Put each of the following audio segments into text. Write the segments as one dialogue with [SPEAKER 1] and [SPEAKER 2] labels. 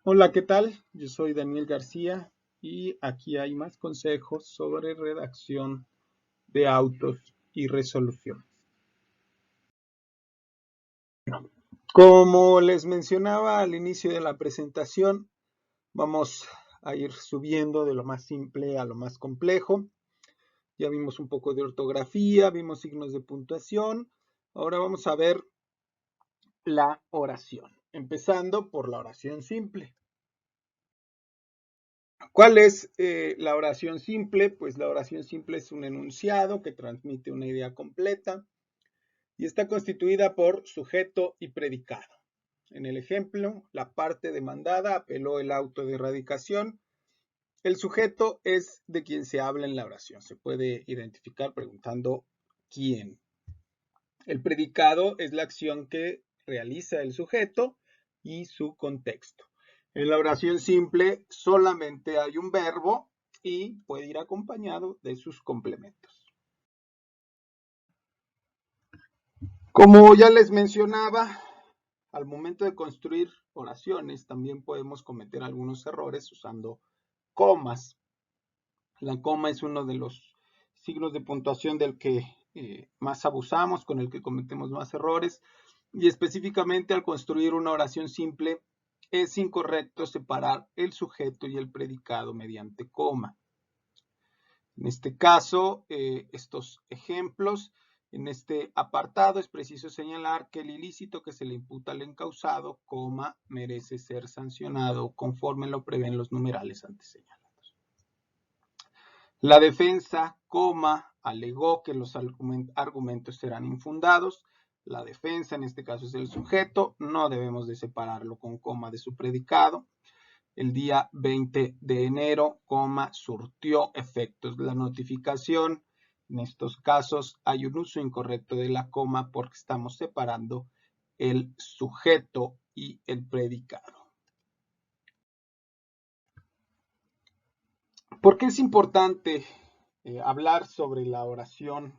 [SPEAKER 1] Hola, ¿qué tal? Yo soy Daniel García y aquí hay más consejos sobre redacción de autos y resolución. Como les mencionaba al inicio de la presentación, vamos a ir subiendo de lo más simple a lo más complejo. Ya vimos un poco de ortografía, vimos signos de puntuación. Ahora vamos a ver la oración, empezando por la oración simple. ¿Cuál es la oración simple? Pues la oración simple es un enunciado que transmite una idea completa y está constituida por sujeto y predicado. En el ejemplo, la parte demandada apeló el auto de erradicación. El sujeto es de quien se habla en la oración. Se puede identificar preguntando quién. El predicado es la acción que realiza el sujeto y su contexto. En la oración simple solamente hay un verbo y puede ir acompañado de sus complementos. Como ya les mencionaba, al momento de construir oraciones también podemos cometer algunos errores usando comas. La coma es uno de los signos de puntuación del que más abusamos, con el que cometemos más errores. Y específicamente al construir una oración simple, es incorrecto separar el sujeto y el predicado mediante coma. En este caso, estos ejemplos, en este apartado es preciso señalar que el ilícito que se le imputa al encausado, coma, merece ser sancionado conforme lo prevén los numerales antes señalados. La defensa, coma, alegó que los argumentos serán infundados. La defensa, en este caso, es el sujeto. No debemos de separarlo con coma de su predicado. El día 20 de enero, coma, surtió efectos la notificación. En estos casos hay un uso incorrecto de la coma porque estamos separando el sujeto y el predicado. ¿Por qué es importante hablar sobre la oración,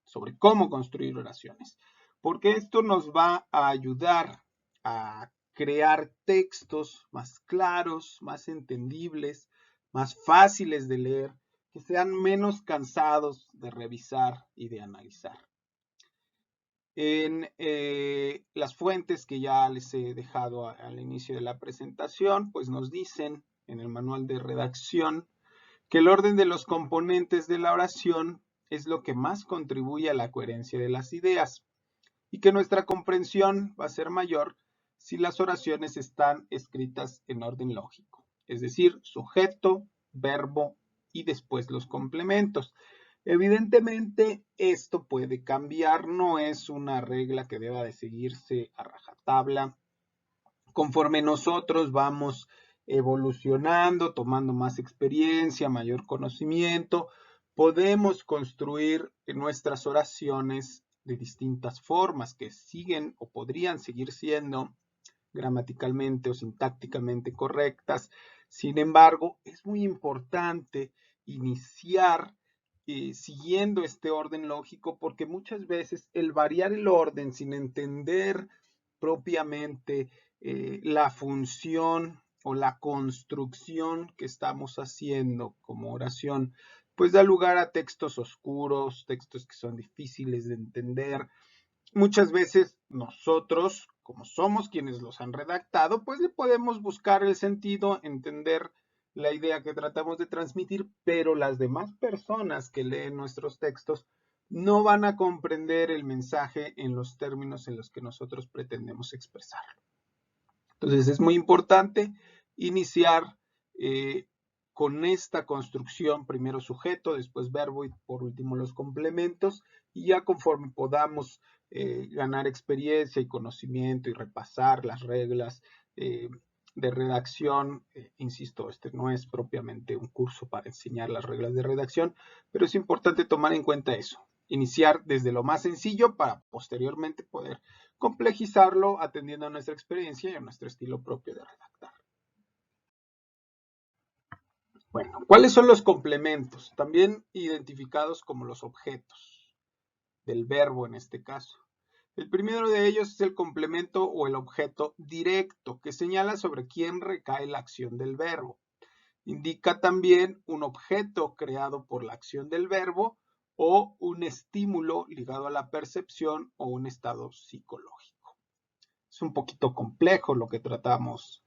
[SPEAKER 1] sobre cómo construir oraciones? Porque esto nos va a ayudar a crear textos más claros, más entendibles, más fáciles de leer, que sean menos cansados de revisar y de analizar. En las fuentes que ya les he dejado al inicio de la presentación, pues nos dicen en el manual de redacción que el orden de los componentes de la oración es lo que más contribuye a la coherencia de las ideas y que nuestra comprensión va a ser mayor si las oraciones están escritas en orden lógico, es decir, sujeto, verbo y después los complementos. Evidentemente esto puede cambiar, no es una regla que deba de seguirse a rajatabla. Conforme nosotros vamos evolucionando, tomando más experiencia, mayor conocimiento, podemos construir nuestras oraciones de distintas formas que siguen o podrían seguir siendo gramaticalmente o sintácticamente correctas. Sin embargo, es muy importante iniciar siguiendo este orden lógico porque muchas veces el variar el orden sin entender propiamente la función o la construcción que estamos haciendo como oración, pues da lugar a textos oscuros, textos que son difíciles de entender. Muchas veces nosotros, como somos quienes los han redactado, pues le podemos buscar el sentido, entender la idea que tratamos de transmitir, pero las demás personas que leen nuestros textos no van a comprender el mensaje en los términos en los que nosotros pretendemos expresarlo. Entonces es muy importante iniciar con esta construcción, primero sujeto, después verbo y por último los complementos, y ya conforme podamos ganar experiencia y conocimiento y repasar las reglas de redacción, insisto, este no es propiamente un curso para enseñar las reglas de redacción, pero es importante tomar en cuenta eso, iniciar desde lo más sencillo para posteriormente poder complejizarlo atendiendo a nuestra experiencia y a nuestro estilo propio de redactar. Bueno, ¿cuáles son los complementos? También identificados como los objetos del verbo en este caso. El primero de ellos es el complemento o el objeto directo, que señala sobre quién recae la acción del verbo. Indica también un objeto creado por la acción del verbo o un estímulo ligado a la percepción o un estado psicológico. Es un poquito complejo lo que tratamos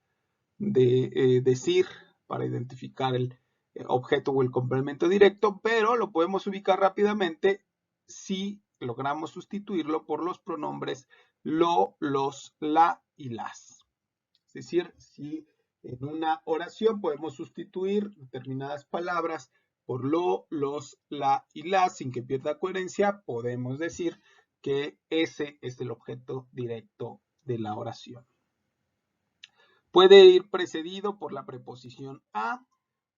[SPEAKER 1] de decir para identificar el objeto o el complemento directo, pero lo podemos ubicar rápidamente si logramos sustituirlo por los pronombres lo, los, la y las. Es decir, si en una oración podemos sustituir determinadas palabras por lo, los, la y las sin que pierda coherencia, podemos decir que ese es el objeto directo de la oración. Puede ir precedido por la preposición a.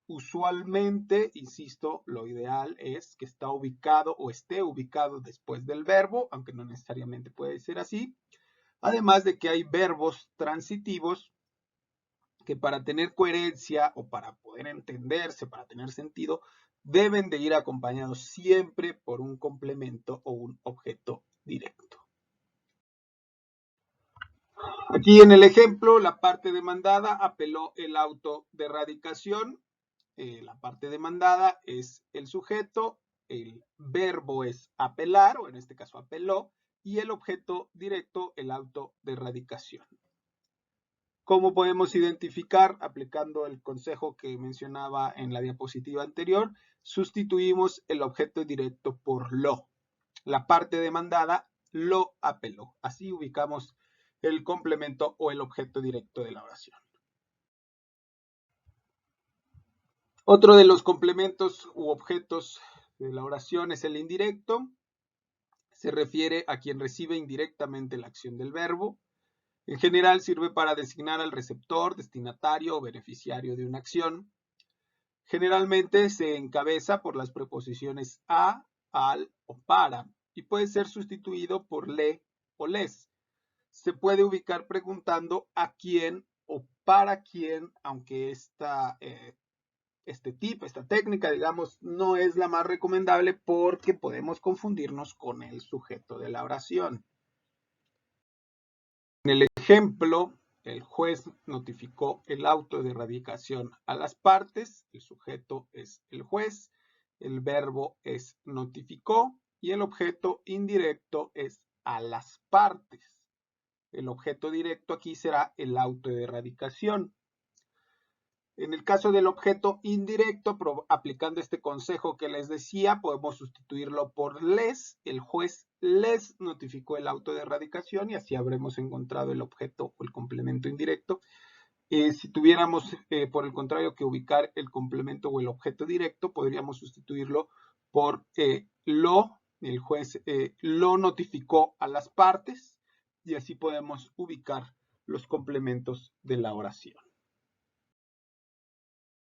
[SPEAKER 1] Usualmente, insisto, lo ideal es que está ubicado o esté ubicado después del verbo, aunque no necesariamente puede ser así. Además de que hay verbos transitivos que para tener coherencia o para poder entenderse, para tener sentido, deben de ir acompañados siempre por un complemento o un objeto directo. Aquí en el ejemplo, la parte demandada apeló el auto de radicación. La parte demandada es el sujeto, el verbo es apelar, o en este caso apeló, y el objeto directo, el auto de radicación. ¿Cómo podemos identificar? Aplicando el consejo que mencionaba en la diapositiva anterior, sustituimos el objeto directo por lo. La parte demandada lo apeló. Así ubicamos el complemento o el objeto directo de la oración. Otro de los complementos u objetos de la oración es el indirecto. Se refiere a quien recibe indirectamente la acción del verbo. En general sirve para designar al receptor, destinatario o beneficiario de una acción. Generalmente se encabeza por las preposiciones a, al o para y puede ser sustituido por le o les. Se puede ubicar preguntando a quién o para quién, aunque esta técnica, digamos, no es la más recomendable porque podemos confundirnos con el sujeto de la oración. En el ejemplo, el juez notificó el auto de radicación a las partes, el sujeto es el juez, el verbo es notificó y el objeto indirecto es a las partes. El objeto directo aquí será el auto de radicación. En el caso del objeto indirecto, aplicando este consejo que les decía, podemos sustituirlo por les. El juez les notificó el auto de radicación y así habremos encontrado el objeto o el complemento indirecto. Si tuviéramos, por el contrario, que ubicar el complemento o el objeto directo, podríamos sustituirlo por lo. El juez lo notificó a las partes y así podemos ubicar los complementos de la oración.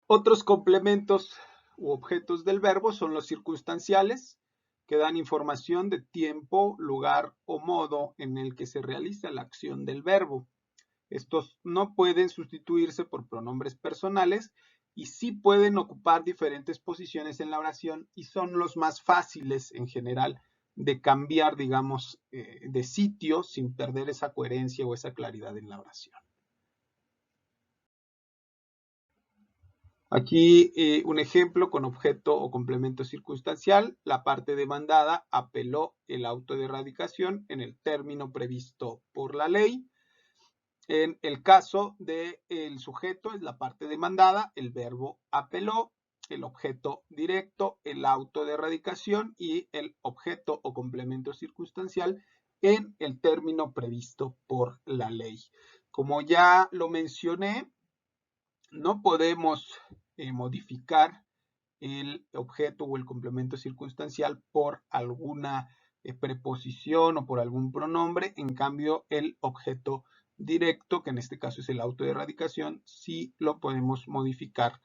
[SPEAKER 1] Otros complementos u objetos del verbo son los circunstanciales, que dan información de tiempo, lugar o modo en el que se realiza la acción del verbo. Estos no pueden sustituirse por pronombres personales y sí pueden ocupar diferentes posiciones en la oración y son los más fáciles en general de cambiar, digamos, de sitio sin perder esa coherencia o esa claridad en la oración. Aquí un ejemplo con objeto o complemento circunstancial. La parte demandada apeló el auto de radicación en el término previsto por la ley. En el caso del sujeto es la parte demandada, el verbo apeló, el objeto directo, el auto de radicación y el objeto o complemento circunstancial en el término previsto por la ley. Como ya lo mencioné, no podemos modificar el objeto o el complemento circunstancial por alguna preposición o por algún pronombre. En cambio, el objeto directo, que en este caso es el auto de radicación, sí lo podemos modificar.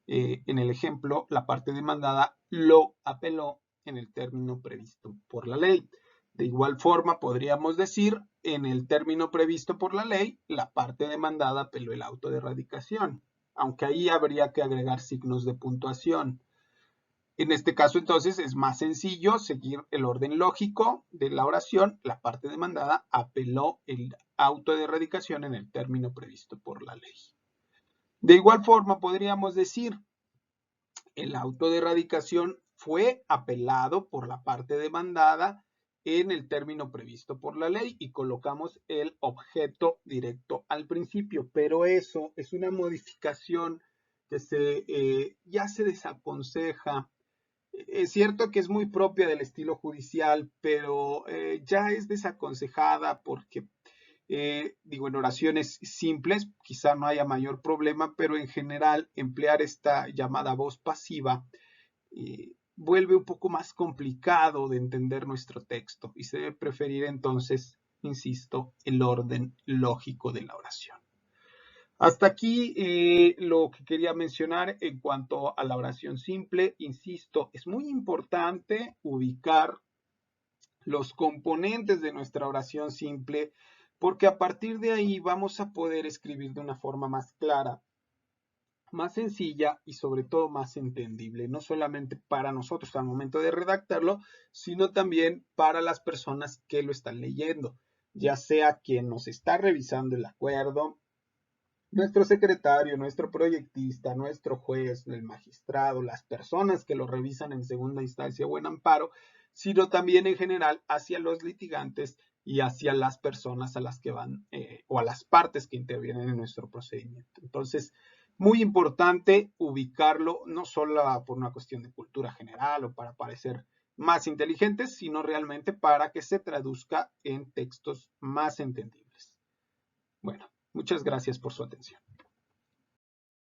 [SPEAKER 1] En el ejemplo, la parte demandada lo apeló en el término previsto por la ley. De igual forma, podríamos decir, en el término previsto por la ley, la parte demandada apeló el auto de radicación, aunque ahí habría que agregar signos de puntuación. En este caso, entonces, es más sencillo seguir el orden lógico de la oración. La parte demandada apeló el auto de erradicación en el término previsto por la ley. De igual forma, podríamos decir, el auto de erradicación fue apelado por la parte demandada en el término previsto por la ley y colocamos el objeto directo al principio, pero eso es una modificación que ya se desaconseja. Es cierto que es muy propia del estilo judicial, pero ya es desaconsejada porque, en oraciones simples quizá no haya mayor problema, pero en general emplear esta llamada voz pasiva vuelve un poco más complicado de entender nuestro texto y se debe preferir entonces, insisto, el orden lógico de la oración. Hasta aquí lo que quería mencionar en cuanto a la oración simple. Insisto, es muy importante ubicar los componentes de nuestra oración simple porque a partir de ahí vamos a poder escribir de una forma más clara, más sencilla y sobre todo más entendible, no solamente para nosotros al momento de redactarlo, sino también para las personas que lo están leyendo, ya sea quien nos está revisando el acuerdo, nuestro secretario, nuestro proyectista, nuestro juez, el magistrado, las personas que lo revisan en segunda instancia o en amparo, sino también en general hacia los litigantes y hacia las personas a las que van o a las partes que intervienen en nuestro procedimiento. Entonces, muy importante ubicarlo no solo por una cuestión de cultura general o para parecer más inteligentes, sino realmente para que se traduzca en textos más entendibles. Bueno, muchas gracias por su atención.